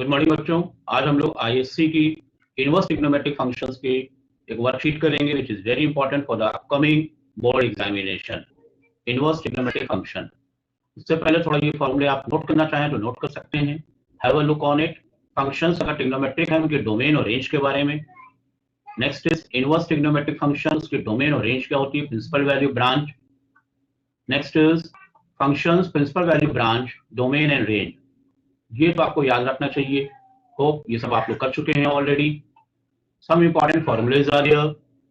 Good morning बच्चों। आज हम लोग आईएससी की इनवर्स ट्रिग्नोमेट्रिक फंक्शंस की एक वर्कशीट करेंगे which is very important for the upcoming board examination. Inverse trigonometric function, इससे पहले थोड़ा ये फॉर्मूले आप नोट करना चाहें तो नोट कर सकते हैं। Have a look on it. Functions अगर ट्रिग्नोमेट्रिक है उनके डोमेन और रेंज के बारे में। Next is inverse trigonometric functions की डोमेन और रेंज क्या होती है, principal value branch. Next is functions principal value branch domain and range, ये तो आपको याद रखना चाहिए। होप ये सब आप लोग कर चुके हैं already. Some important formulas are here.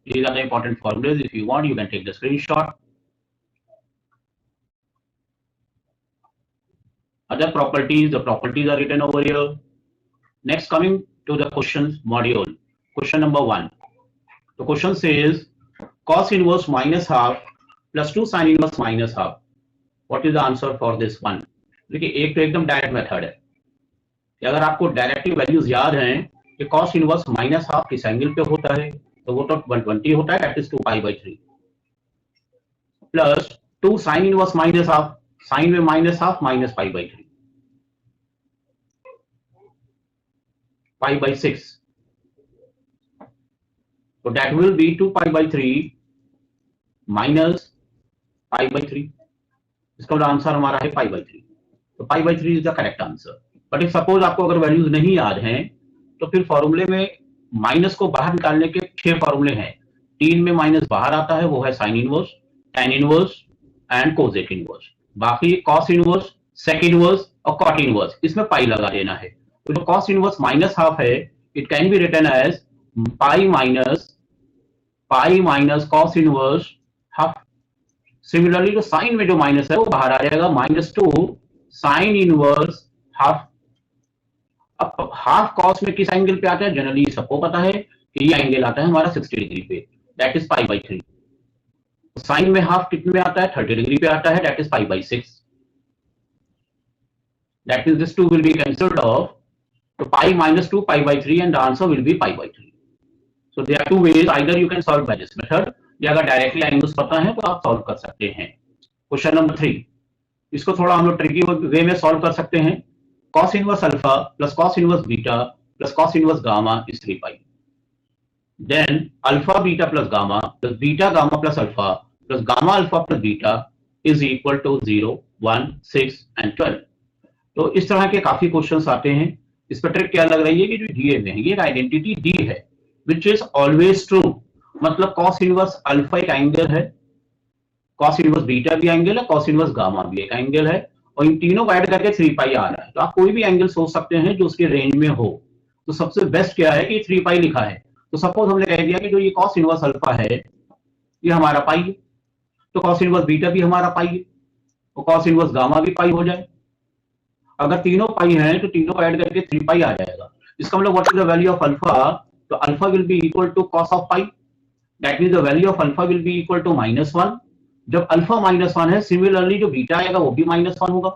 These are the important formulas. If you want, you can take the screenshot. Other properties, the properties are written over here. Next, coming to the questions module. Question number 1. The question says cos inverse minus half plus 2 sin inverse minus half. What is the answer for this one? देखिए, एक तो एकदम direct method है कि अगर आपको directly values याद हैं कि cos इनवर्स माइनस हाफ किस एंगल पे होता है, तो वो तो 120 होता है, that is 2π/3 plus 2 sin inverse minus half, sine में माइनस हाफ माइनस π/3 π/6, तो दैट विल बी 2π/3 माइनस π/3। इसका आंसर हमारा है π/3, तो π/3 is the correct answer. But if suppose आपको अगर वैल्यूज नहीं याद हैं तो फिर फॉर्मूले में माइनस को बाहर निकालने के 6 फॉर्मूले हैं। 3 में माइनस बाहर आता है, वो है sine inverse, tan inverse and cosec inverse. बाकी कॉस इनवर्स, सेक इनवर्स और कॉट इनवर्स, इसमें पाई लगा देना है। तो जो कॉस इनवर्स माइनस हाफ है, it can be written as pi minus cos inverse half. Similarly जो साइन में जो माइनस है वो बाहर आ जाएगा, -2 साइन इनवर्स हाफ। अब हाफ कॉस में किस एंगल पे आता है, जनरली सबको पता है कि ये एंगल आता है हमारा 60 डिग्री पे, दैट इज π/3। साइन में हाफ कितने में आता है, 30 डिग्री पे आता है, that is π/6। That is this 2 will be cancelled off, तो pi minus 2 π/3 and the answer will be π/3। So there are 2 ways, either you can solve by this method, या अगर डायरेक्टली एंगल्स पता है तो आप सॉल्व कर सकते हैं। क्वेश्चन नंबर 3, इसको थोड़ा हम लोग ट्रिकी वे में सॉल्व कर सकते हैं। cos inverse alpha plus cos inverse beta plus cos inverse gamma is 3π. Then alpha beta plus gamma plus beta gamma plus alpha plus gamma alpha plus beta is equal to 0, 1, 6 and 12. तो इस तरह के काफी questions आते हैं। इस पर trick क्या लग रही है कि जो दिए हुए हैं ये एक आइडेंटिटी डी है विच इज ऑलवेज ट्रू। मतलब cos इनवर्स अल्फा एक एंगल है, cos इनवर्स बीटा भी एंगल है, cos इनवर्स गामा भी एक एंगल है, और इन तीनों को ऐड करके 3π आ रहा है। तो आप कोई भी एंगल सोच सकते हैं जो उसके रेंज में हो। तो सबसे बेस्ट क्या है कि 3π लिखा है, तो सपोज हमने कह दिया कि जो ये cos इनवर्स अल्फा है ये हमारा पाई है, तो cos इनवर्स बीटा भी हमारा पाई है, और cos इनवर्स गामा भी पाई हो जाए। अगर तीनों पाई हैं तो तीनों को ऐड करके 3π आ जाएगा। इसका मतलब what is the value of alpha, तो alpha will be equal to cos of pi, that means the value of alpha will be equal to -1। जब अल्फा -1 है, सिमिलरली जो बीटा आएगा वो भी -1 होगा,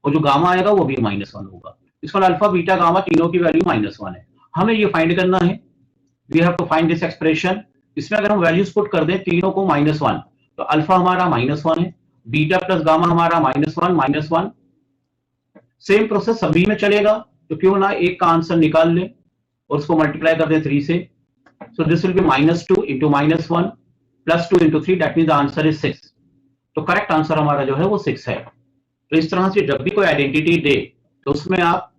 और जो गामा आएगा वो भी -1 होगा। इसका अल्फा बीटा गामा तीनों की वैल्यू -1 है। हमें ये फाइंड करना है, we have to find this expression. इसमें अगर हम वैल्यूज पुट कर दें तीनों को -1, तो अल्फा हमारा -1 है, बीटा प्लस गामा हमारा -1। सेम प्रोसेस सभी में चलेगा, तो क्यों ना एक का आंसर निकाल लें और उसको मल्टीप्लाई कर दें 3 से। So this will be -2 into -1 plus 2 into 3, that means the answer is 6। तो करेक्ट आंसर हमारा जो है वो 6 है। तो इस तरह से जब भी कोई आइडेंटिटी दे तो उसमें आप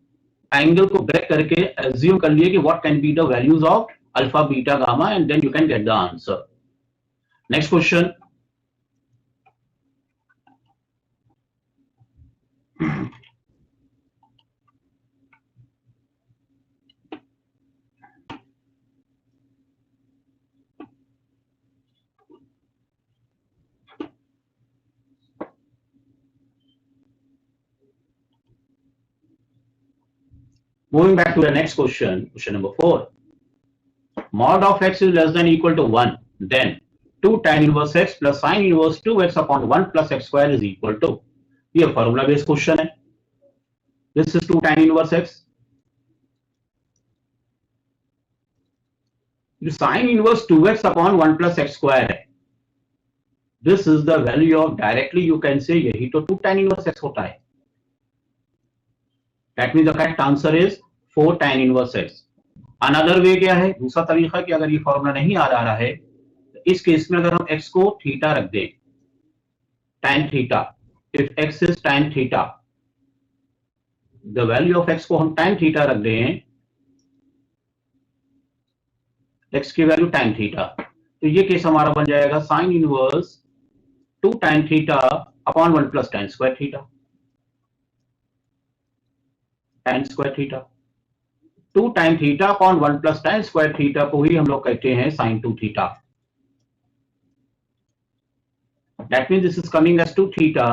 एंगल को ब्रेक करके एज्यूम कर लिए कि what can be the values of alpha beta gamma and then you can get the answer. Next question, moving back to the next question, question number 4. Mod of x is less than equal to 1, then 2 tan inverse x plus sin inverse 2x upon 1 plus x square is equal to, ये formula based question है। This is 2 tan inverse x, जो sin inverse 2x upon 1 plus x square है, this is the value of, directly you can say यही तो 2 tan inverse x होता है। That means the correct answer is 4 tan inverse x। Another way क्या है, दूसरा तरीका कि अगर ये फॉर्मूला नहीं याद आ रहा है तो इस केस में अगर हम x को थीटा रख दें, tan theta, if x is tan theta, the value of x को हम tan थीटा रख दें, x की वैल्यू tan थीटा, तो ये केस हमारा बन जाएगा sine inverse 2 tan theta upon 1 plus tan square theta, tan square theta. 2 tan theta upon 1 plus tan square theta को ही हम लोग कहते हैं sin 2 थीटा। That mean this is coming as 2 theta.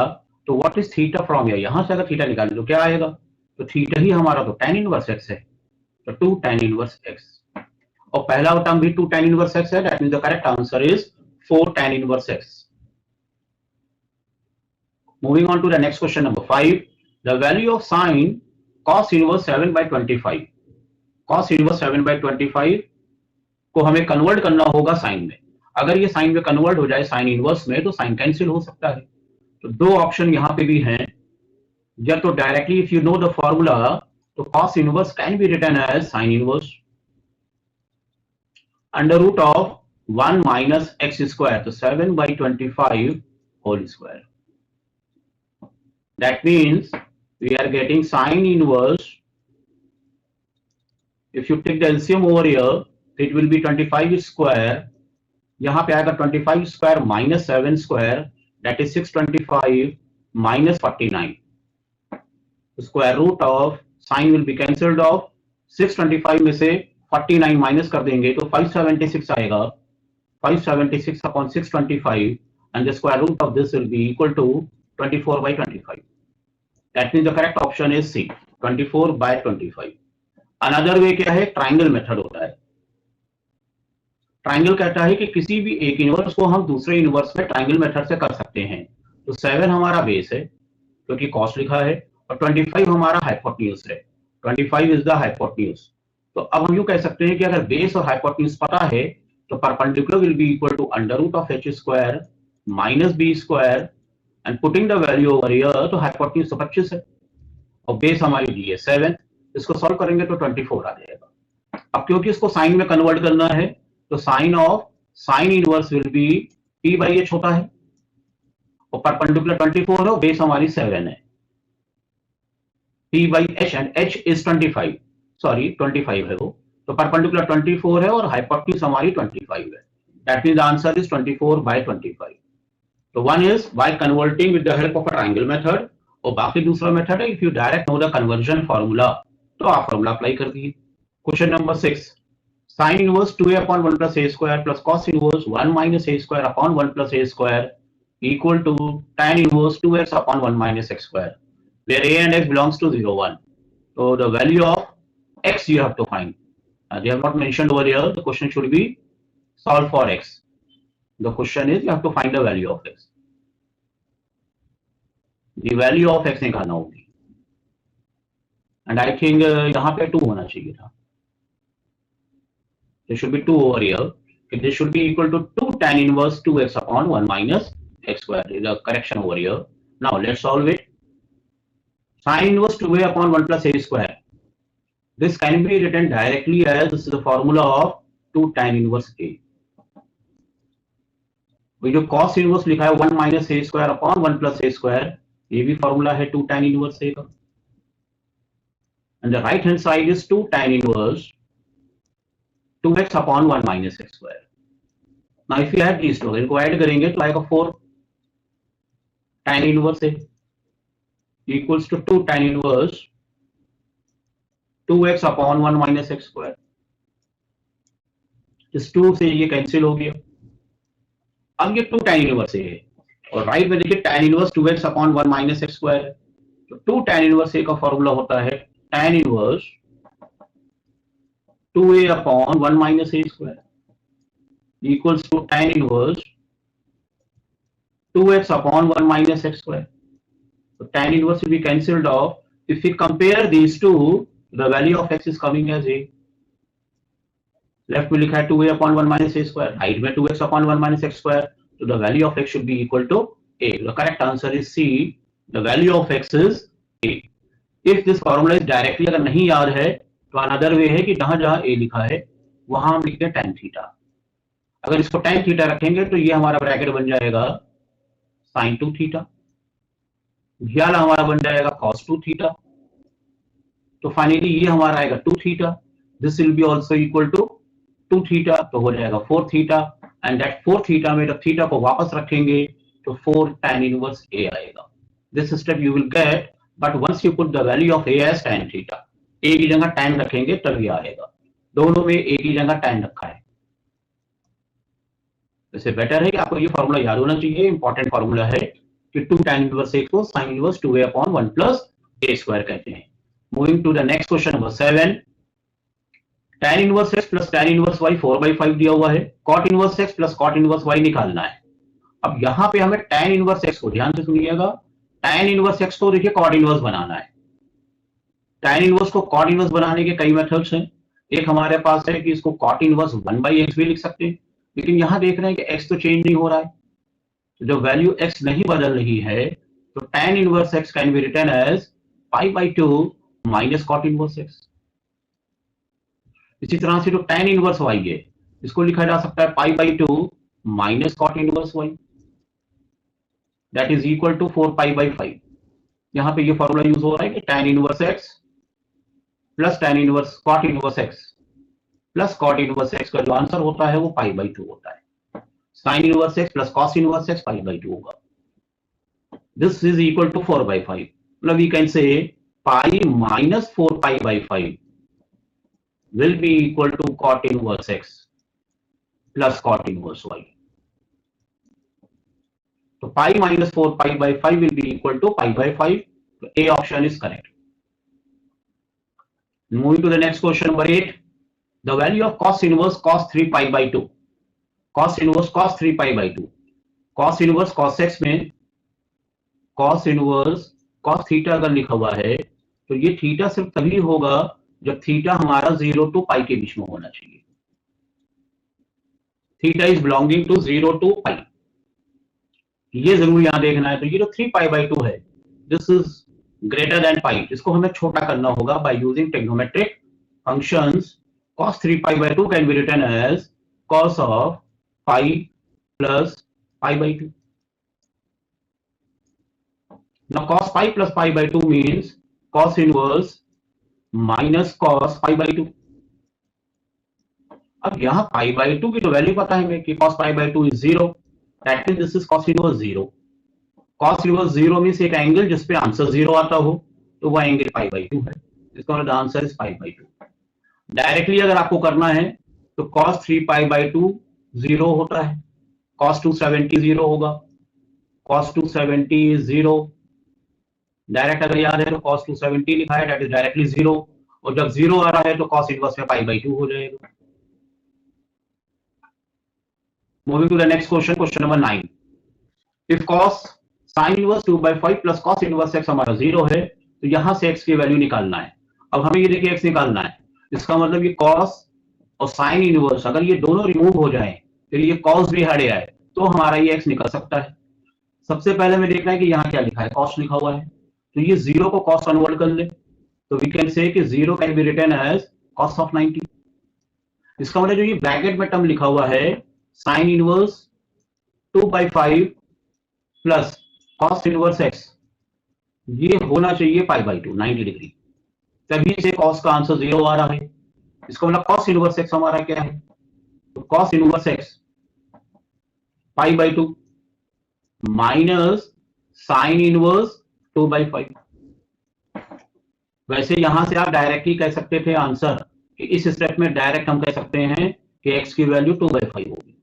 तो what is theta from here, यहां से अगर थीटा निकालें तो क्या आएगा, तो थीटा ही हमारा तो tan इनवर्स x है, तो 2 tan इनवर्स x, और पहला टर्म भी 2 tan इनवर्स x है। That mean the correct answer is 4 tan inverse x। Moving on to the next question number 5, the value of sin cos inverse 7/25। cos inverse 7/25 को हमें convert करना होगा sign में। अगर ये साइन में कन्वर्ट हो जाए साइन इनवर्स में तो साइन कैंसिल हो सकता है। तो दो ऑप्शन यहां पे भी हैं, या तो directly if you know the formula तो cos inverse can be written as sine inverse under root of 1 minus x square, तो 7/25 whole square. That means we are getting sine inverse, if you take the LCM over here it will be 25 square, यहां पे आएगा 25 square minus 7 square, that is 625 minus 49, square root of sine will be cancelled off, 625 में से 49 minus कर देंगे तो 576 आएगा, 576 upon 625 and the square root of this will be equal to 24/25. That means the correct option is C, 24/25. Another way क्या है, triangle method होता है। ट्राइंगल कहता है कि किसी भी एक इनवर्स को हम दूसरे इनवर्स में ट्राइंगल मेथड से कर सकते हैं। तो 7 हमारा बेस है क्योंकि कॉस लिखा है, और 25 हमारा हाइपोटेन्यूज है, 25 इज द हाइपोटेन्यूज। तो अब हम यूं कह सकते हैं कि अगर बेस और हाइपोटेन्यूज पता है तो perpendicular will be equal to under root of h square minus b square, and putting the value over here, तो हाइपोटेन्यूज 25 है और बेस हमारी दी है 7, इसको सॉल्व करेंगे तो 24 आ जाएगा। अब क्योंकि इसको साइन में कन्वर्ट करना है तो sine of sine inverse will be p/h होता है, और परपेंडिकुलर 24 है और बेस हमारी 7 है, p/h and h is 25, sorry 25 है वो, तो परपेंडिकुलर 24 है और हाइपोटेन्यूज हमारी 25 है। That means the answer is 24/25। तो one is by converting with the help of a triangle method, और बाकी दूसरा मेथड है if you direct know the conversion formula, तो आप फार्मूला अप्लाई कर दीजिए। Question number 6, sin inverse 2a upon 1 plus a square plus cos inverse 1 minus a square upon 1 plus a square equal to tan inverse 2x upon 1 minus x square, where a and x belongs to 0, 1. So the value of x you have to find. They have not mentioned over here. The question should be solve for x. The question is you have to find the value of x. The value of x निकालना होगी, and I think यहाँ पे 2 होना चाहिए था. There should be 2 over here. This should be equal to 2 tan inverse 2x upon 1 minus x square. Is a correction over here. Now let's solve it. Sin inverse 2a upon 1 plus a square. This can be written directly as this is the formula of 2 tan inverse a. वो जो cos inverse लिखा है 1 minus a square upon 1 plus a square, ये भी formula है 2 tan inverse a का. And the right hand side is 2 tan inverse 2x upon 1 minus x square. Now if you add these two, इनको add करेंगे तो आएगा 4 tan inverse a equals to 2 tan inverse 2x upon 1 minus x square. इस 2 से ये cancel हो गया। अब ये 2 tan inverse a है और राइट में देखिए tan inverse 2x upon 1 minus x square है, तो 2 tan inverse a का फॉर्मूला होता है tan inverse 2a upon 1 minus a square equals to tan inverse 2x upon 1 minus x square. So tan inverse will be cancelled off. If we compare these two, the value of x is coming as a. Left में लिखा है 2a upon 1 minus a square, right में 2x upon 1 minus x square. So the value of x should be equal to a. The correct answer is C. The value of x is a. If this formula is directly अगर नहीं याद है तो another way है कि जहां जहां ए लिखा है वहां हम लिखते हैं tan थीटा। अगर इसको tan थीटा रखेंगे तो ये हमारा ब्रैकेट बन जाएगा sin 2 थीटा, ये वाला हमारा बन जाएगा cos 2 थीटा, तो फाइनली ये हमारा आएगा 2 theta, this will be also equal to 2 theta, तो हो जाएगा 4 थीटा, एंड दैट 4 थीटा में जब थीटा को वापस रखेंगे तो 4 tan इनवर्स ए आएगा। This step you will get, but once you put the value of A as tan theta, A की जगह tan रखेंगे तब ये आएगा, दोनों में ए की जगह tan रखा है। इससे बेटर है कि आपको ये फॉर्मूला याद होना चाहिए, इंपॉर्टेंट फॉर्मूला है कि 2 tan इनवर्स ए को sin inverse 2a upon 1 plus a square कहते हैं। Moving to the next question number 7, tan inverse x plus tan inverse y 4/5 दिया हुआ है, cot inverse x plus cot inverse y निकालना है। अब यहां पे हमें tan इनवर्स x को, ध्यान से सुनिएगा, tan इनवर्स x को देखिए cot इनवर्स बनाना है। tan इनवर्स को cot इनवर्स बनाने के कई मेथड्स हैं। एक हमारे पास है कि इसको cot इनवर्स 1/x भी लिख सकते हैं, लेकिन यहां देख रहे हैं कि x तो चेंज नहीं हो रहा है, तो जब वैल्यू x नहीं बदल रही है तो tan inverse x can be written as π/2 minus cot inverse x। इसी तरह से जो tan इनवर्स y है इसको लिखा जा सकता है π/2 minus cot inverse y, that is equal to 4π/5। यहां पे ये फॉर्मूला यूज हो रहा है कि tan inverse x plus tan inverse cot inverse x plus cot inverse x का जो आंसर होता है वो π/2 होता है। sin inverse x plus cos inverse x π/2 होगा। दिस इज इक्वल टू 4/5, मतलब we can say pi minus 4π/5 will be equal to cot inverse x plus cot inverse y. So pi minus 4π/5 will be equal to π/5. So A option is correct. Moving to the next question number 8. The value of cos inverse cos 3π/2. Cos inverse cos 3π/2. Cos inverse cos x में cos inverse cos theta अगर लिखा हुआ है तो ये theta सिर्फ तभी होगा जब थीटा हमारा 0 to पाई के बीच में होना चाहिए। Theta is belonging to 0 to pi, ये जरूर यहां देखना है। तो ये जो 3π/2 है, this is greater than pi, इसको हमें छोटा करना होगा by using trigonometric functions. cos 3π/2 can be written as cos of pi plus π/2। Now cos pi plus π/2 means cos inverse minus cos π/2। अब यहां π/2 की तो वैल्यू पता है हमें कि cos π/2 is 0, that means this is cos inverse 0। cos inverse 0 means एक angle जिसपे आंसर 0 आता हो, तो वह एंगल π/2 है, इसका मतलब आंसर इज π/2। डायरेक्टली अगर आपको करना है तो cos 3π/2 0 होता है, cos 270 0 होगा, cos 270 is 0। डायरेक्ट अगर याद है तो cos 270 लिखा है, दैट इज डायरेक्टली 0, और जब 0 आ रहा है तो cos इनवर्स में π/2 हो जाएगा। Moving to the next question, question number 9। If cos sin inverse 2/5 plus cos inverse x हमारा 0 है, तो यहां से x की वैल्यू निकालना है। अब हमें ये देखिए x निकालना है, इसका मतलब ये cos और sin इनवर्स अगर ये दोनों रिमूव हो जाए, फिर ये cos भी हट जाए, तो हमारा ये x निकल सकता है। सबसे पहले हमें देखना है कि यहाँ क्या लिखा है, cos लिखा हुआ है, तो ये 0 को cos कन्वर्ट कर ले, तो वी कैन से कि 0 can be written as cos of 90। इसका मतलब जो ये ब्रैकेट में टर्म लिखा हुआ है sin inverse 2/5 plus cos inverse x, ये होना चाहिए π/2 90 डिग्री, तभी से cos का आंसर 0 आ रहा है। इसका मतलब cos इनवर्स x हमारा क्या है, तो cos inverse x π/2 minus sin inverse 2/5। वैसे यहां से आप डायरेक्टली कह सकते थे आंसर कि इस स्टेप में डायरेक्ट हम कह सकते हैं कि x की वैल्यू 2/5 होगी।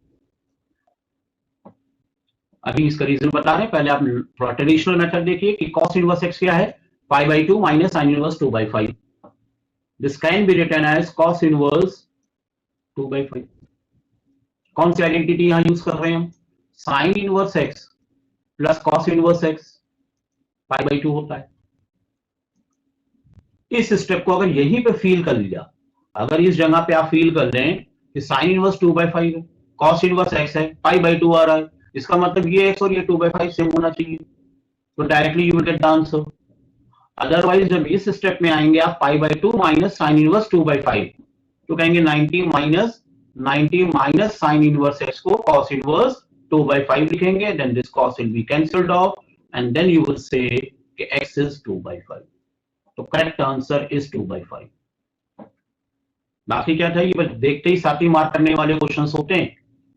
अभी इसका रीजन बता रहे हैं, पहले आप थोड़ा ट्रेडिशनल मेथड देखिए कि cos इनवर्स x क्या है, π/2 minus sin inverse 2/5। This can be written as cos inverse 2/5। कौन सी आइडेंटिटी यहां यूज कर रहे हैं हम, sin inverse x plus cos inverse x π/2 होता है। इस स्टेप को अगर यहीं पे फील कर लिया, अगर इस जगह पे आप फील कर लें कि sin इनवर्स 2/5 है, cos इनवर्स x है, π/2 आ रहा है, इसका मतलब ये x और ये 2/5 सेम होना चाहिए, तो directly you will get the answer. Otherwise जब इस स्टेप में आएंगे आप pi by 2 minus sine inverse 2/5, तो कहेंगे 90 माइनस साइन इनवर्स एक्स को कॉस इनवर्स 2/5 लिखेंगे, then this cos will be cancelled off and then you will say कि x इज 2/5। तो करेक्ट आंसर इज 2/5। बाकी क्या था, ये बस देखते ही साथ ही मार्क करने वाले क्वेश्चंस होते हैं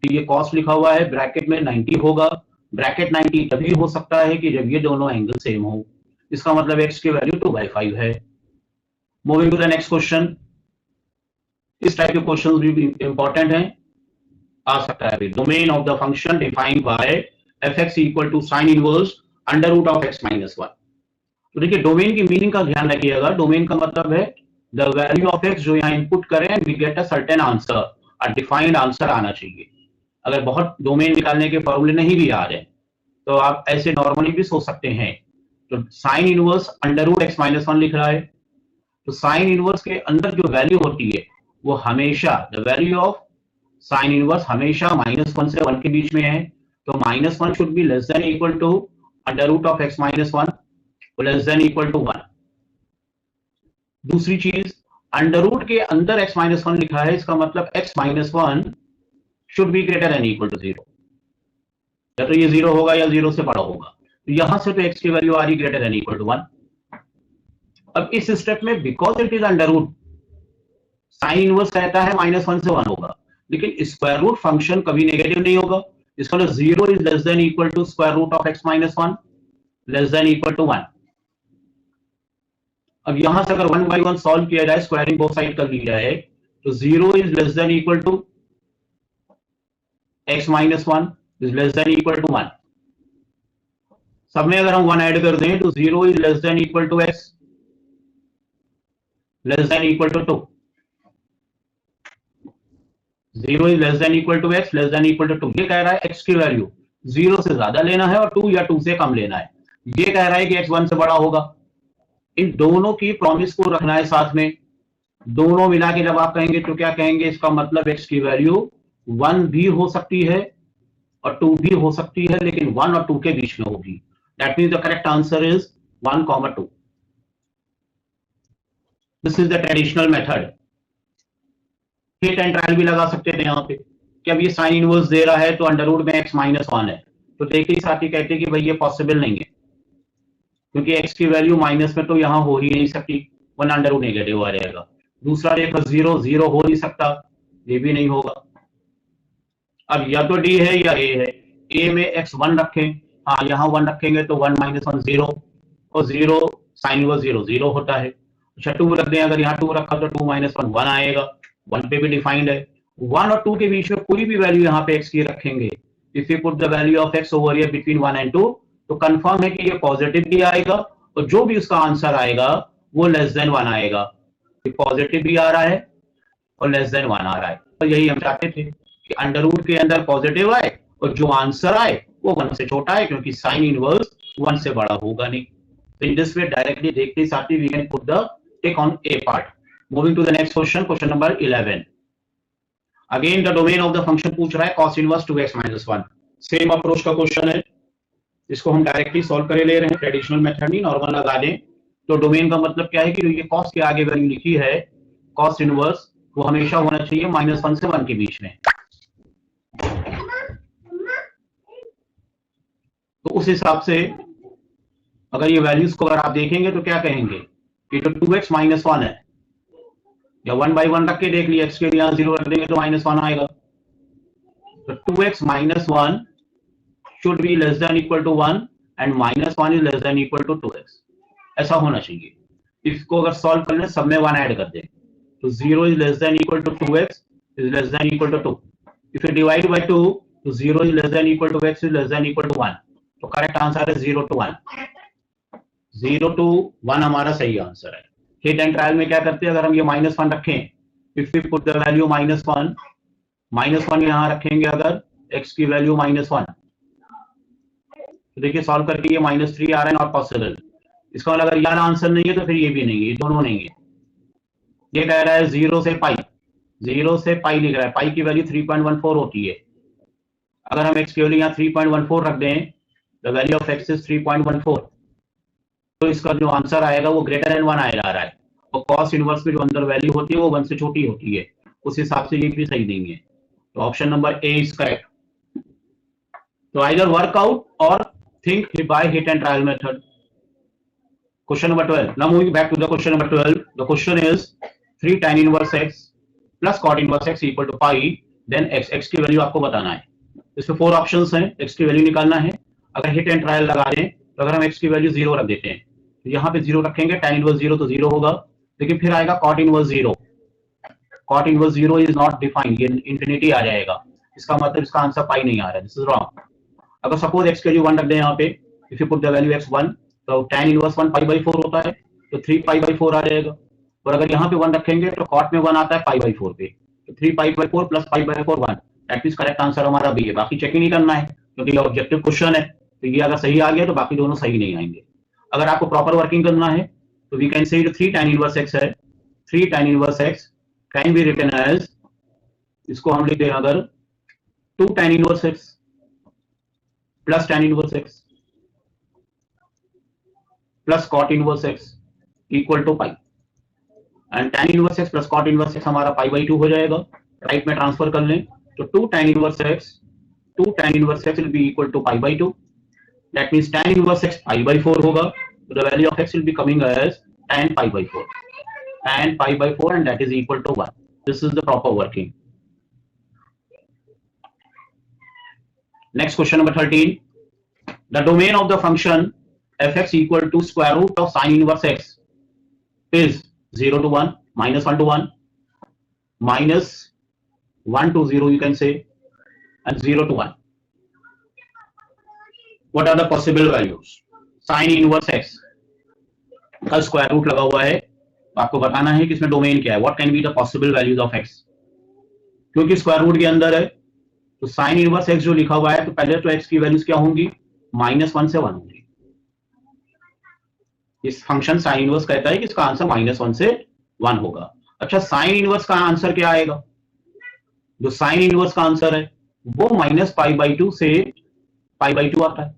कि ये कॉस लिखा हुआ है ब्रैकेट में 90 होगा। ब्रैकेट 90 तभी हो सकता है कि जब ये दोनों एंगल सेम हो, इसका मतलब x की वैल्यू 2/5 है। Moving to the next question. इस टाइप के क्वेश्चन भी इंपॉर्टेंट हैं, आ सकता है। Domain of the function defined by fx equal to sine inverse under root of x minus 1। तो देखिए डोमेन की मीनिंग का ध्यान रखिएगा। डोमेन का मतलब है द वैल्यू ऑफ x जो यहाँ इनपुट करें we get a certain answer, a defined answer आना चाहिए। अगर बहुत डोमेन निकालने के फॉर्मूले नहीं भी आ रहे तो आप ऐसे नॉर्मली भी सोच सकते हैं। तो sine inverse under root x minus 1 लिख रहा है, तो साइन इनवर्स के अंदर जो वैल्यू होती है वो हमेशा, the value of sine inverse हमेशा -1 से 1 के बीच में है। तो -1 should be less than equal to under root of x minus 1, less than equal to 1। दूसरी चीज, अंडर रूट के अंदर x माइनस 1 लिखा है, इसका मतलब x minus 1 should be greater than equal to 0। या तो ये 0 होगा या 0 से बड़ा होगा। तो यहां से तो x की वैल्यू आ रही ग्रेटर देन इक्वल टू 1। अब इस स्टेप में because it is under root, sine inverse कहता है -1 से 1 होगा, लेकिन स्क्वायर रूट फंक्शन कभी नेगेटिव नहीं होगा। इसका मतलब 0 is less than equal to square root of x minus 1 less than equal to 1। अब यहां से अगर 1 by 1 सॉल्व किया जाए, स्क्वायरिंग बोथ साइड कर ली जाए, तो 0 is less than equal to x minus 1 is less than equal to 1। सब में अगर हम 1 ऐड कर दें तो 0 is less than equal to x less than equal to 2। 0 is less than equal to x less than equal to 2। ये कह रहा है x की वैल्यू 0 से ज्यादा लेना है और 2 या 2 से कम लेना है। ये कह रहा है कि x 1 से बड़ा होगा। इन दोनों की प्रॉमिस को रखना है साथ में। दोनों मिला के जब आप कहेंगे तो क्या कहेंगे, इसका मतलब x की वैल्यू 1 भी हो सकती है और 2 भी हो सकती है, लेकिन 1 और 2 के बीच में होगी। That means the correct answer is 1, 2। This is the traditional method. Hit and trial भी लगा सकते थे यहाँ पे कि अब ये साइन इनवर्स दे रहा है तो अंडर रूट में x माइनस 1 है, तो देखते ही साथ ही कहते हैं कि भाई ये पॉसिबल नहीं है, क्योंकि x की वैल्यू माइनस में तो यहाँ हो ही नहीं सकती, वन अंडर रूट नेगेटिव आ जाएगा। दूसरा देखो 0 हो नहीं सकता, ये भी नहीं होगा। अब या तो d है या a है। a में x 1 रखें, हाँ यहाँ 1 रखेंगे तो 1 - 1 0, और 0 साइन इनवर्स 0 होता है। अच्छा 2 रख दें, अगर यहाँ 2 रखा तो 2 - 1 1 आएगा, 1 पे भी डिफाइंड है। 1 और 2 के बीच में कोई भी वैल्यू यहाँ पे x की रखेंगे, if you put the value of x over here between 1 and 2, तो कंफर्म है कि ये पॉजिटिव भी आएगा और जो भी उसका आंसर आएगा वो लेस देन 1 आएगा। पॉजिटिव भी आ रहा है और लेस देन 1 आ रहा है, तो यही हम चाहते थे कि अंडर रूट के अंदर पॉजिटिव आए और जो आंसर आए वो 1 से छोटा है, क्योंकि साइन इनवर्स 1 से बड़ा होगा नहीं। तो इन दिस वे डायरेक्टली देखते साथ ही we can put the tick on A part. Moving to the next question, question number 11। Again the domain of the function पूछ रहा है cos inverse 2x minus 1। Same approach का question है, इसको हम डायरेक्टली सॉल्व करे ले रहे हैं, ट्रेडिशनल मेथड नहीं, नॉर्मल लगा दें। तो डोमेन का मतलब क्या है कि जो ये कॉस के आगे वैल्यू लिखी है कॉस इनवर्स, वो हमेशा होना चाहिए -1 से 1 के बीच में। तो उस हिसाब से अगर ये वैल्यूज को अगर आप देखेंगे तो क्या कहेंगे कि जो 2x माइनस 1 है, या 1 by 1 रख के देख लिया, x के लिए 0 रख देंगे तो -1 आएगा। तो 2x minus 1 should be less than equal to 1 and -1 is less than equal to 2x, ऐसा होना चाहिए। इसको अगर सॉल्व कर लें, सब में 1 ऐड कर दें, तो 0 is less than equal to 2x is less than equal to 2। if you divide by 2 तो 0 is less than equal to x is less than equal to 1। तो करेक्ट आंसर है 0 to 1। 0 to 1 हमारा सही answer है। Hit and trial में क्या करते हैं, अगर हम ये -1 रखें, if we put the value -1 यहाँ रखेंगे, अगर x की वैल्यू -1, तो देखिए सॉल्व करके ये -3 आ रहा है, नॉट पॉसिबल। इसका मतलब अगर यार आंसर नहीं है तो फिर ये भी नहीं है, ये दोनों नहीं है। ये कह रहा है 0 से पाई, 0 से पाई लिख रहा है, पाई की वैल्यू 3.14 होती है। अगर हम x की वैल्यू यहाँ 3.14 रख दें, the value of x is 3.14, तो इसका जो आंसर आएगा वो ग्रेटर देन 1 आ जा रहा है, और कॉस इनवर्स में जो अंदर वैल्यू होती है वो 1 से छोटी होती है, उस हिसाब से ये भी सही नहीं है। तो option number A is correct. तो आइदर वर्कआउट और think by hit and trial method. Question number 12. Now moving back to the question number 12. The question is 3 tan inverse x plus cot inverse x equal to pi, then x. x की value आपको बताना है। इसमें 4 options हैं, x की value निकालना है। अगर हिट एंड ट्रायल लगा दें तो अगर हम x की वैल्यू 0 रख देते हैं तो यहाँ पे 0 रखेंगे, tan इनवर्स 0 तो 0 होगा, लेकिन फिर आएगा cot inverse 0। cot inverse 0 is not defined, ये इंफिनिटी आ जाएगा, इसका मतलब इसका आंसर पाई नहीं आ रहा है, दिस इज रॉन्ग। अगर सपोज x की वैल्यू 1 रख दें यहाँ पे, if you put the value x 1, तो tan इनवर्स 1 पाई बाई 4 होता है, तो 3 पाई बाई 4 आ जाएगा। और अगर यहाँ पे 1 रखेंगे तो कॉट में 1 आता है पाई बाई 4 पे, तो 3 पाई by 4 plus pi by 4 1, that means correct answer हमारा बी है। बाकी चेक ही नहीं करना है क्योंकि ये ऑब्जेक्टिव क्वेश्चन है, तो ये अगर सही आ गया तो बाकी दोनों सही नहीं आएंगे। अगर आपको प्रॉपर वर्किंग करना है तो वी कैन से 3 tan इनवर्स x है, 3 tan inverse x can be written as, इसको हम लिखते हैं अगर 2 tan inverse x plus tan inverse x plus cot inverse x equal to pi, and tan inverse x plus cot inverse x हमारा पाई by 2 हो जाएगा। Right में transfer कर लें तो 2 tan inverse x will be equal to pi by 2, that means tan inverse x pi by 4 होगा, तो the value of x will be coming as tan pi by 4, tan pi by 4 and that is equal to 1। This is the proper working. Next question number 13. The domain of the function fx equal to square root of sin inverse x is 0 to 1, minus 1 to 1, minus 1 to 0 you can say, and 0 to 1. What are the possible values? sin inverse x का square root लगा हुआ है, आपको बताना है कि इसमें domain क्या है, what can be the possible values of x। क्योंकि स्क्वायर रूट के अंदर है तो sin inverse x जो लिखा हुआ है, तो पहले तो x की वैल्यूज क्या होंगी, -1 से 1 होंगी। इस फंक्शन साइन इनवर्स कहता है कि इसका आंसर -1 से 1 होगा। अच्छा, साइन इनवर्स का आंसर क्या आएगा, जो साइन इनवर्स का आंसर है वो माइनस पाई बाई 2 से पाई बाई 2 आता है।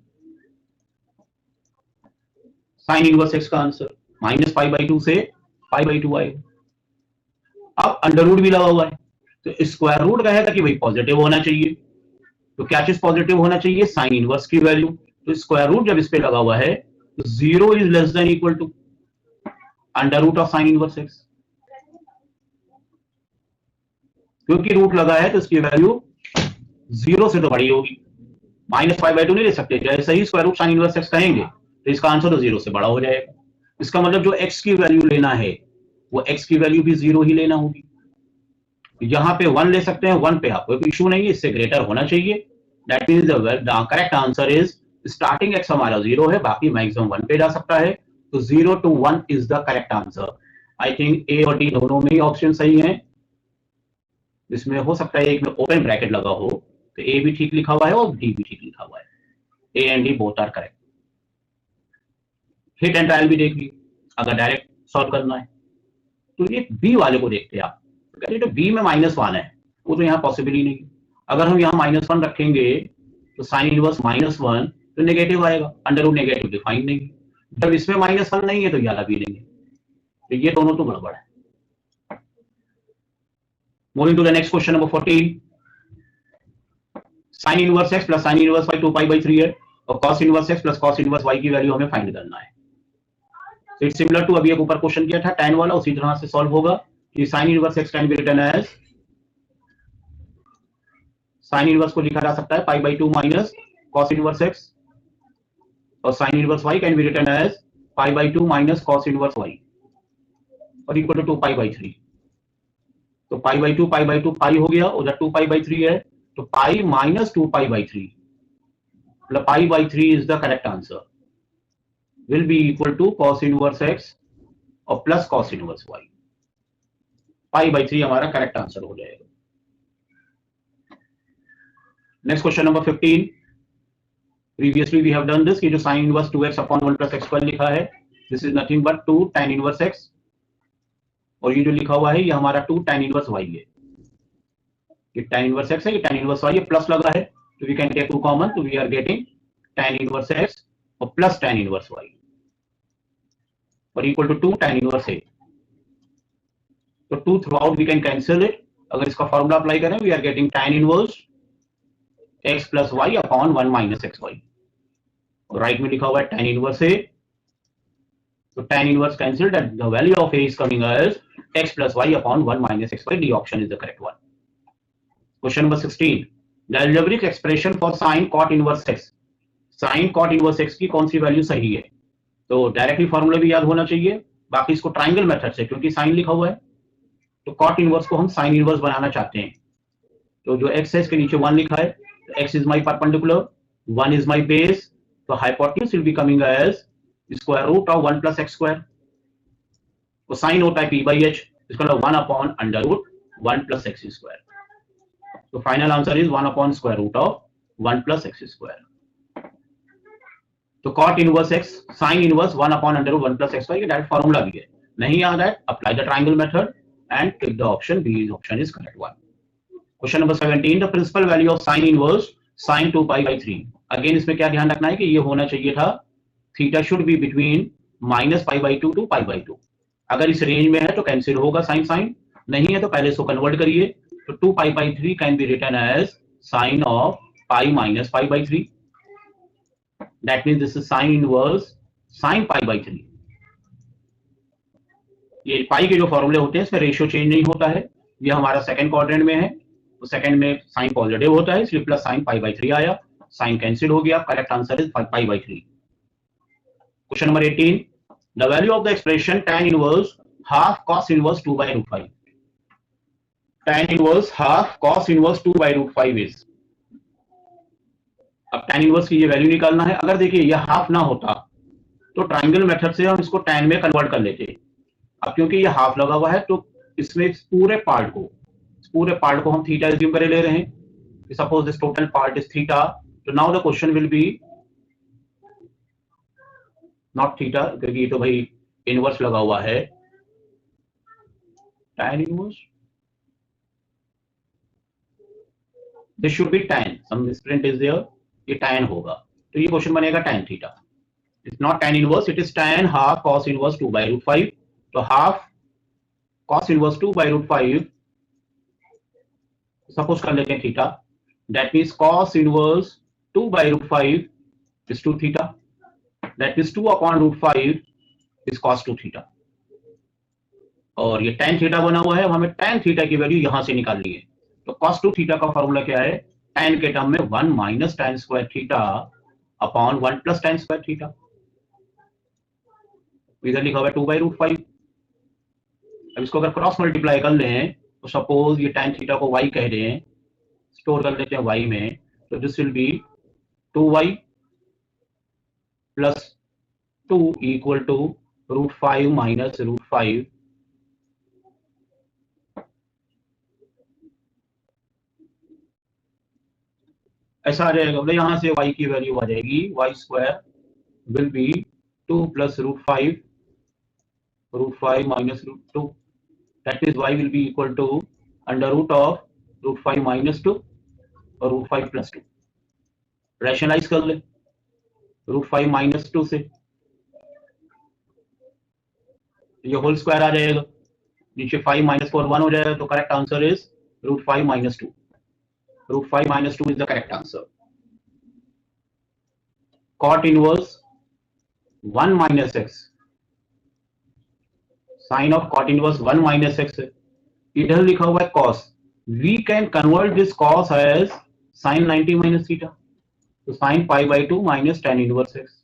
साइन इनवर्स एक्स का आंसर माइनस पाई बाई 2 से पाई बाई 2 आएगा। अब अंडर रूट भी लगा हुआ है तो स्क्वायर रूट कहेगा कि भाई पॉजिटिव होना चाहिए, तो क्या चीज पॉजिटिव होना चाहिए, साइन इनवर्स की वैल्यू। तो स्क्वायर रूट जब इस पे लगा हुआ है तो 0 is less than equal to under root of sine inverse x. क्योंकि रूट लगा है तो इसकी वैल्यू 0 से तो बड़ी होगी, माइनस पाई बाई 2 नहीं ले सकते, जैसे ही square root sine inverse x कहेंगे तो इसका आंसर तो 0 से बड़ा हो जाएगा। इसका मतलब जो x की वैल्यू लेना है वो x की वैल्यू भी 0 ही लेना होगी। यहां पे 1 ले सकते हैं, 1 पे आपको कोई इशू नहीं है, इससे ग्रेटर होना चाहिए। That means the correct answer is starting x हमारा 0 है, बाकी मैक्सिमम 1 पे जा सकता है, तो 0 to 1 is the correct answer. I think A और डी दोनों में ही ऑप्शन सही है। इसमें हो सकता है एक में ओपन ब्रैकेट लगा हो, तो ए भी ठीक लिखा हुआ है और डी भी ठीक लिखा हुआ है, A and D both are correct. Hit and trial भी देख ली, अगर डायरेक्ट सॉल्व करना है तो ये बी वाले को देखते हैं आप, तो बी में -1 है, वो तो यहाँ पॉसिबल ही नहीं। अगर हम यहाँ -1 रखेंगे तो साइन इनवर्स -1 तो नेगेटिव आएगा, अंडर रूट नेगेटिव डिफाइन नहीं, जब इसमें -1 नहीं है तो ये भी नहीं है, तो ये दोनों तो गड़बड़ है। Moving to the next question number 14. Sine inverse x plus sine inverse y 2 pi by 3 है, और cos inverse x plus cos inverse y की वैल्यू हमें फाइंड करना है। तो इट्स सिमिलर टू अभी एक ऊपर क्वेश्चन किया था tan वाला, उसी तरह से सॉल्व होगा कि sine inverse x can be written as, sine inverse को लिखा जा सकता है pi by 2 minus cos inverse x, और sine inverse y can be written as pi by 2 minus cos inverse y और इक्वल टू 2 पाई बाई 3। तो पाई by 2 पाई हो गया, उधर 2 पाई बाई 3 है, तो पाई माइनस 2 पाई बाई 3 मतलब pi by 3 is the correct answer, will be equal to cos inverse x और plus cos inverse y। Pi by 3 हमारा करेक्ट आंसर हो जाएगा। Next question number 15. Previously we have done this, कि जो sine inverse 2x upon 1 plus x लिखा है, this is nothing but 2 tan inverse x, और ये जो लिखा हुआ है ये हमारा 2 tan इनवर्स y है। ये tan इनवर्स x है, ये tan इनवर्स y, ये प्लस लगा है तो वी कैन टेक 2 कॉमन, तो we are getting tan inverse x और प्लस tan इनवर्स y। और equal to 2 tan inverse a. तो 2 throughout we can cancel it. अगर इसका फॉर्मूला अप्लाई करें we are getting tan inverse x plus y upon 1 minus x y. Right में लिखा हुआ है tan इनवर्स ए, तो tan inverse cancelled and the value of A is coming as x plus y upon 1 minus xy. D option is the correct one. Question number 16. The algebraic expression for sin cot inverse x. Sin cot inverse x की कौन सी value सही है? तो directly formula भी याद होना चाहिए, बाकी इसको ट्राइंगल मेथड से, क्योंकि साइन लिखा हुआ है तो कॉट इनवर्स को हम साइन इनवर्स बनाना चाहते हैं। तो जो x है इसके नीचे 1 लिखा है, तो x is my perpendicular, 1 is my base, तो hypotenuse will be coming as square root of 1 plus x square. तो साइन होता है पी बाई एच, इसका 1 upon under root 1 plus x square. तो final answer is 1 upon square root of 1 plus x square. तो cot inverse x sine inverse 1 upon under root 1 plus x square, ये direct formula भी है। नहीं याद है, apply the triangle method and tick the option B. Option is correct one. Question number 17. The principal value of sine inverse sine 2 pi by 3। Again इसमें क्या ध्यान रखना है कि ये होना चाहिए था theta should be between minus pi by 2 to pi by 2। अगर इस रेंज में है तो कैंसिल होगा साइन साइन, नहीं है तो पहले इसको कन्वर्ट करिए। तो 2 pi by 3 can be written as sine of pi minus pi by 3। That means this is sine inverse sine pi by 3। ये पाई के जो फॉर्मूले होते हैं इसमें रेशियो चेंज नहीं होता है। ये हमारा सेकंड क्वाड्रेंट में है, तो सेकंड में साइन पॉजिटिव होता है, इसलिए प्लस साइन पाई बाई 3 आया, साइन कैंसिल हो गया। Correct answer is pi by 3। Question number 18. The value of the expression tan inverse half cos inverse 2 by root 5. Tan inverse half cos inverse 2 by root 5 is. अब tan inverse की ये value निकालना है। अगर देखिए ये हाफ ना होता तो ट्राइंगल मेथड से हम इसको tan में कन्वर्ट कर लेते। अब क्योंकि ये हाफ लगा हुआ है तो इसमें इस पूरे पार्ट को हम थीटा एज्यूम करे ले रहे हैं। Suppose this total part is theta, तो now the question will be not theta, क्योंकि ये तो भाई इनवर्स लगा हुआ है, tan inverse, this should be tan, some misprint is there, ये tan होगा, तो ये क्वेश्चन बनेगा tan theta. It's not tan inverse, it is tan half cos inverse 2 by root 5। तो half cos inverse 2 by root 5 suppose कर लेते हैं theta, that means cos inverse 2 by root 5 is 2 theta. That is 2 upon root 5 is cos 2 theta. और ये tan theta बना हुआ है, हमें tan थीटा की वैल्यू यहां से निकालनी है। तो cos 2 थीटा का फॉर्मूला क्या है? tan के टर्म में 1 minus tan square theta upon 1 plus tan square theta. इधर लिखा हुआ है 2 by root 5। अब इसको अगर क्रॉस मल्टीप्लाई कर लें तो सपोज ये tan थीटा को y कह रहे हैं, स्टोर कर लेते हैं y में, तो this will be 2y plus 2 equal to root 5 minus root 5 ऐसा आ जाएगा। मतलब यहां से y की वैल्यू आ जाएगी y square will be 2 plus root 5 minus root 2, that means y will be equal to under root of root 5 minus 2 और root 5 plus 2। Rationalise कर ले रूट 5 माइनस 2 से, ये होल स्क्वायर आ जाएगा, नीचे 5 माइनस 4 1 हो जाएगा। तो correct answer is root 5 minus 2। Root 5 minus 2 is the correct answer. Cot inverse 1 minus x, sine of cot inverse 1 minus x है, इधर लिखा हुआ है cos, we can convert this cos as sine 90 minus theta. तो sine pi by 2 minus tan inverse x,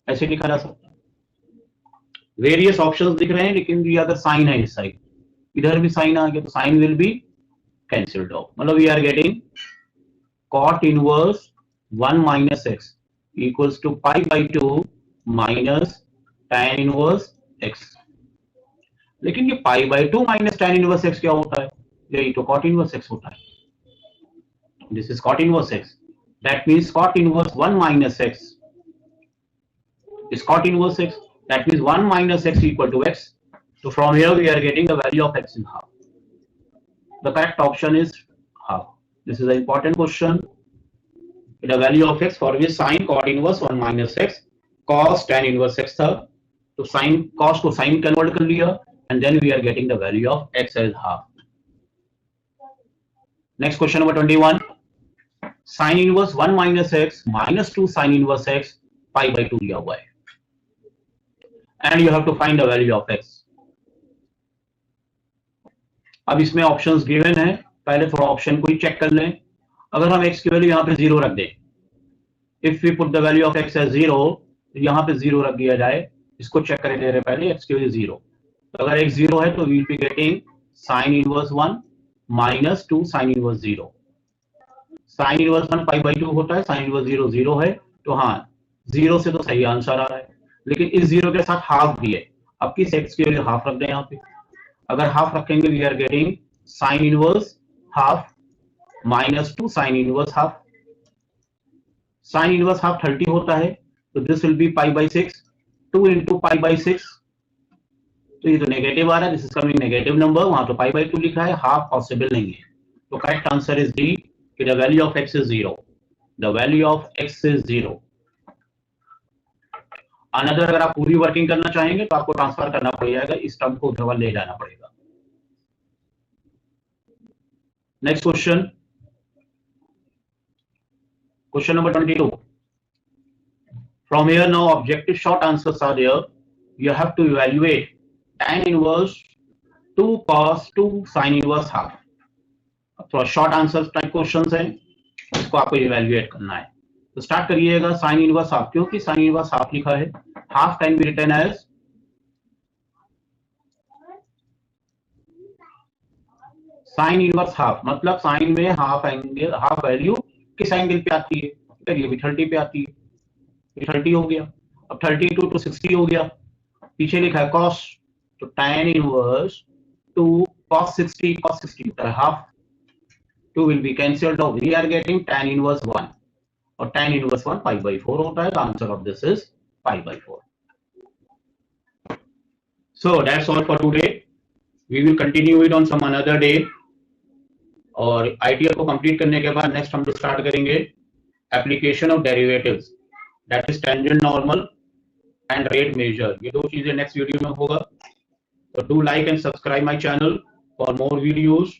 ऐसे लिखा जा सकता है। वेरियस ऑप्शंस दिख रहे हैं, लेकिन ये अगर साइन है इस साइड, इधर भी साइन आ गया तो sine will be cancelled off. मतलब we are getting cot inverse 1 minus x equals to pi by 2 minus tan inverse x. लेकिन ये pi by 2 minus tan inverse x क्या होता है? यही तो कॉट इनवर्स एक्स होता है। This is cot inverse x, that means cot inverse 1 minus x is cot inverse x, that means 1 minus x equal to x. So from here we are getting the value of x in half. The correct option is half. This is an important question. The value of x for which sin cot inverse 1 minus x cos tan inverse x था, तो sine cos को sine convert कर लिया and then we are getting the value of x as half. Next question number 21. Sine inverse 1 minus x minus 2 sine inverse x pi by 2 दिया हुआ है and you have to find the value of x. अब इसमें options given है, पहले थोड़ा option को ही check कर लें. अगर हम x की वैल्यू यहाँ पे 0 रख दें, if we put the value of x as 0, तो यहाँ पे 0 रख दिया जाए. इसको चेक कर ले रहे पहले, x की वैल्यू 0. तो अगर x 0 है तो we will be getting sine inverse 1 minus 2 sine inverse 0. Sine inverse 1 pi by 2 होता है, साइन इनवर्स 0 0 है. तो हाँ, 0 से तो सही आंसर आ रहा है, लेकिन इस 0 के साथ हाफ भी है. अब किस x की वैल्यू हाफ रख दें यहाँ पे. अगर हाफ रखेंगे we are getting sine inverse half minus 2 sine inverse half. Sine inverse half 30 होता है, तो this will be pi by 6. 2 into pi by 6, तो ये तो नेगेटिव आ रहा है, this is coming negative number. वहां तो पाई बाई 2 लिखा है, हाफ पॉसिबल नहीं है. तो करेक्ट आंसर इज डी, कि the value of x is 0. The value of x is 0. Another अगर आप पूरी वर्किंग करना चाहेंगे तो आपको ट्रांसफर करना पड़ेगा, इस टर्म को उधर ले जाना पड़ेगा. Next question, question number 22. From here now objective short answers are there. You have to evaluate tan inverse 2 cos 2 sin inverse half. थोड़ा शॉर्ट आंसर टाइप क्वेश्चंस हैं, इसको आपको इवेल्युएट करना है. तो स्टार्ट करिएगा साइन इनवर्स हाफ. क्योंकि sine inverse half लिखा है, half can be written as sine inverse half. मतलब साइन में हाफ एंगल, हाफ वैल्यू किस एंगल पे आती है, तो ये भी 30 पे आती है. 30 हो गया. अब 30 टू 60 हो गया. पीछे लिखा है cos, तो tan इनवर्स 2 cos 60 होता है half. 2 will be cancelled out. We are getting tan inverse 1, और tan inverse 1 pi by 4 होता है. The answer of this is pi by 4. So that's all for today. We will continue it on some another day. और ITL को complete करने के बाद next हम start करेंगे application of derivatives, that is tangent normal and rate measure. ये दो चीजें नेक्स्ट वीडियो में होगा. So do like and subscribe my channel for more videos.